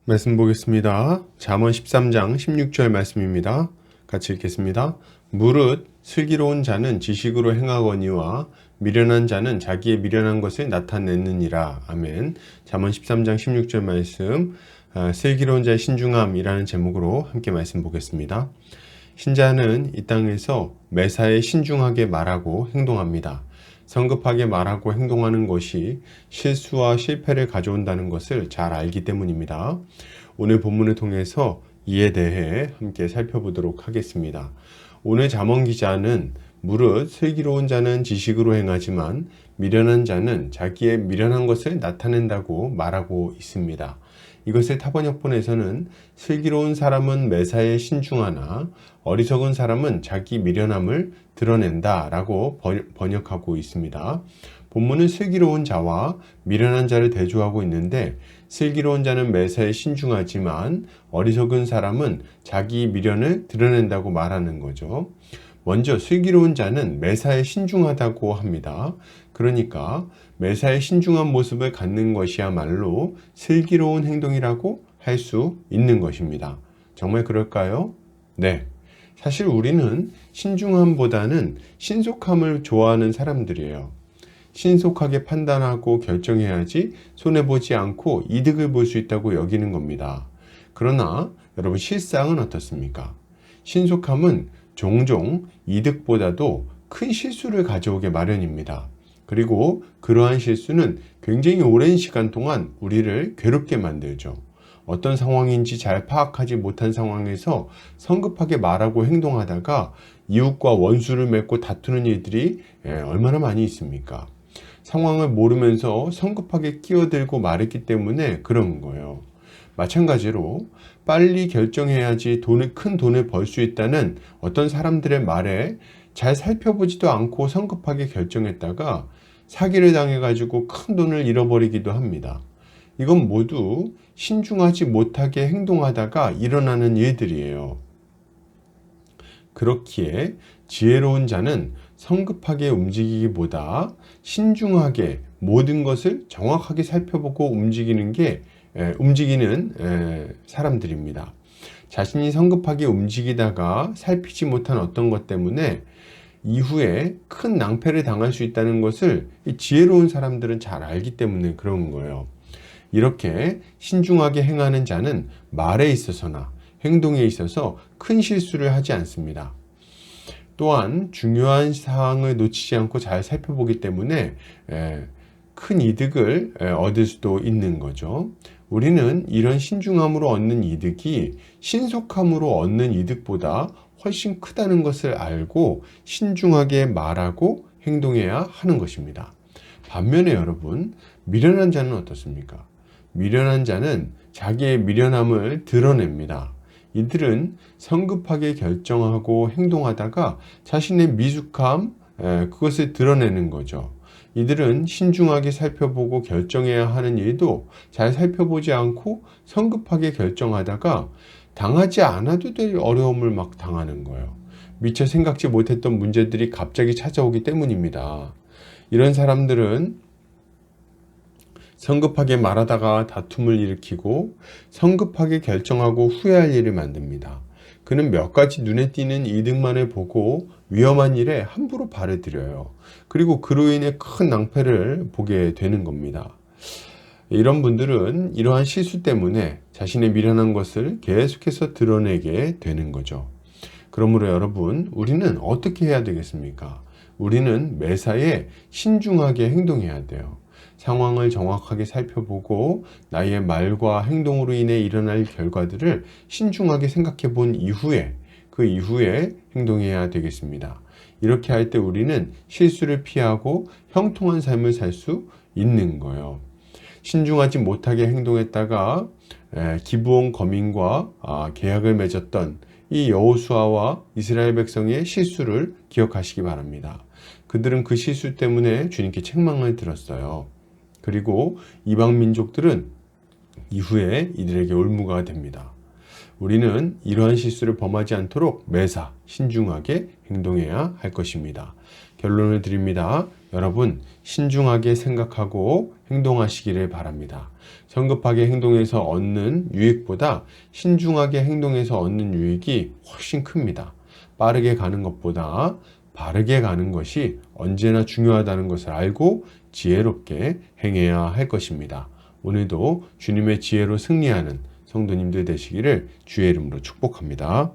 말씀 보겠습니다. 잠언 13장 16절 말씀입니다. 같이 읽겠습니다. 무릇 슬기로운 자는 지식으로 행하거니와 미련한 자는 자기의 미련한 것을 나타내느니라. 아멘. 잠언 13장 16절 말씀, 슬기로운 자의 신중함이라는 제목으로 함께 말씀 보겠습니다. 신자는 이 땅에서 매사에 신중하게 말하고 행동합니다. 성급하게 말하고 행동하는 것이 실수와 실패를 가져온다는 것을 잘 알기 때문입니다. 오늘 본문을 통해서 이에 대해 함께 살펴보도록 하겠습니다. 오늘 잠언 기자는 무릇 슬기로운 자는 지식으로 행하지만 미련한 자는 자기의 미련한 것을 나타낸다고 말하고 있습니다. 이것을 타번역본에서는 슬기로운 사람은 매사에 신중하나 어리석은 사람은 자기 미련함을 드러낸다 라고 번역하고 있습니다. 본문은 슬기로운 자와 미련한 자를 대조하고 있는데, 슬기로운 자는 매사에 신중하지만 어리석은 사람은 자기 미련을 드러낸다고 말하는 거죠. 먼저 슬기로운 자는 매사에 신중하다고 합니다. 그러니까 매사에 신중한 모습을 갖는 것이야말로 슬기로운 행동이라고 할 수 있는 것입니다. 정말 그럴까요? 네. 사실 우리는 신중함보다는 신속함을 좋아하는 사람들이에요. 신속하게 판단하고 결정해야지 손해보지 않고 이득을 볼 수 있다고 여기는 겁니다. 그러나 여러분, 실상은 어떻습니까? 신속함은 종종 이득보다도 큰 실수를 가져오게 마련입니다. 그리고 그러한 실수는 굉장히 오랜 시간 동안 우리를 괴롭게 만들죠. 어떤 상황인지 잘 파악하지 못한 상황에서 성급하게 말하고 행동하다가 이웃과 원수를 맺고 다투는 일들이 얼마나 많이 있습니까? 상황을 모르면서 성급하게 끼어들고 말했기 때문에 그런 거예요. 마찬가지로 빨리 결정해야지 큰 돈을 벌 수 있다는 어떤 사람들의 말에 잘 살펴보지도 않고 성급하게 결정했다가 사기를 당해가지고 큰 돈을 잃어버리기도 합니다. 이건 모두 신중하지 못하게 행동하다가 일어나는 일들이에요. 그렇기에 지혜로운 자는 성급하게 움직이기보다 신중하게 모든 것을 정확하게 살펴보고 움직이는 사람들입니다. 자신이 성급하게 움직이다가 살피지 못한 어떤 것 때문에 이후에 큰 낭패를 당할 수 있다는 것을 지혜로운 사람들은 잘 알기 때문에 그런 거예요. 이렇게 신중하게 행하는 자는 말에 있어서나 행동에 있어서 큰 실수를 하지 않습니다. 또한 중요한 사항을 놓치지 않고 잘 살펴보기 때문에 큰 이득을 얻을 수도 있는 거죠. 우리는 이런 신중함으로 얻는 이득이 신속함으로 얻는 이득보다 훨씬 크다는 것을 알고 신중하게 말하고 행동해야 하는 것입니다. 반면에 여러분, 미련한 자는 어떻습니까? 미련한 자는 자기의 미련함을 드러냅니다. 이들은 성급하게 결정하고 행동하다가 자신의 미숙함, 그것을 드러내는 거죠. 이들은 신중하게 살펴보고 결정해야 하는 일도 잘 살펴보지 않고 성급하게 결정하다가 당하지 않아도 될 어려움을 막 당하는 거예요. 미처 생각지 못했던 문제들이 갑자기 찾아오기 때문입니다. 이런 사람들은 성급하게 말하다가 다툼을 일으키고 성급하게 결정하고 후회할 일을 만듭니다. 그는 몇 가지 눈에 띄는 이득만을 보고 위험한 일에 함부로 발을 들여요. 그리고 그로 인해 큰 낭패를 보게 되는 겁니다. 이런 분들은 이러한 실수 때문에 자신의 미련한 것을 계속해서 드러내게 되는 거죠. 그러므로 여러분, 우리는 어떻게 해야 되겠습니까? 우리는 매사에 신중하게 행동해야 돼요. 상황을 정확하게 살펴보고 나의 말과 행동으로 인해 일어날 결과들을 신중하게 생각해 본 이후에 그 이후에 행동해야 되겠습니다. 이렇게 할 때 우리는 실수를 피하고 형통한 삶을 살 수 있는 거예요. 신중하지 못하게 행동했다가 기브온 거민과 계약을 맺었던 이 여호수아와 이스라엘 백성의 실수를 기억하시기 바랍니다. 그들은 그 실수 때문에 주님께 책망을 들었어요. 그리고 이방 민족들은 이후에 이들에게 올무가 됩니다. 우리는 이러한 실수를 범하지 않도록 매사 신중하게 행동해야 할 것입니다. 결론을 드립니다. 여러분, 신중하게 생각하고 행동하시기를 바랍니다. 성급하게 행동해서 얻는 유익보다 신중하게 행동해서 얻는 유익이 훨씬 큽니다. 빠르게 가는 것보다 바르게 가는 것이 언제나 중요하다는 것을 알고 지혜롭게 행해야 할 것입니다. 오늘도 주님의 지혜로 승리하는 성도님들 되시기를 주의 이름으로 축복합니다.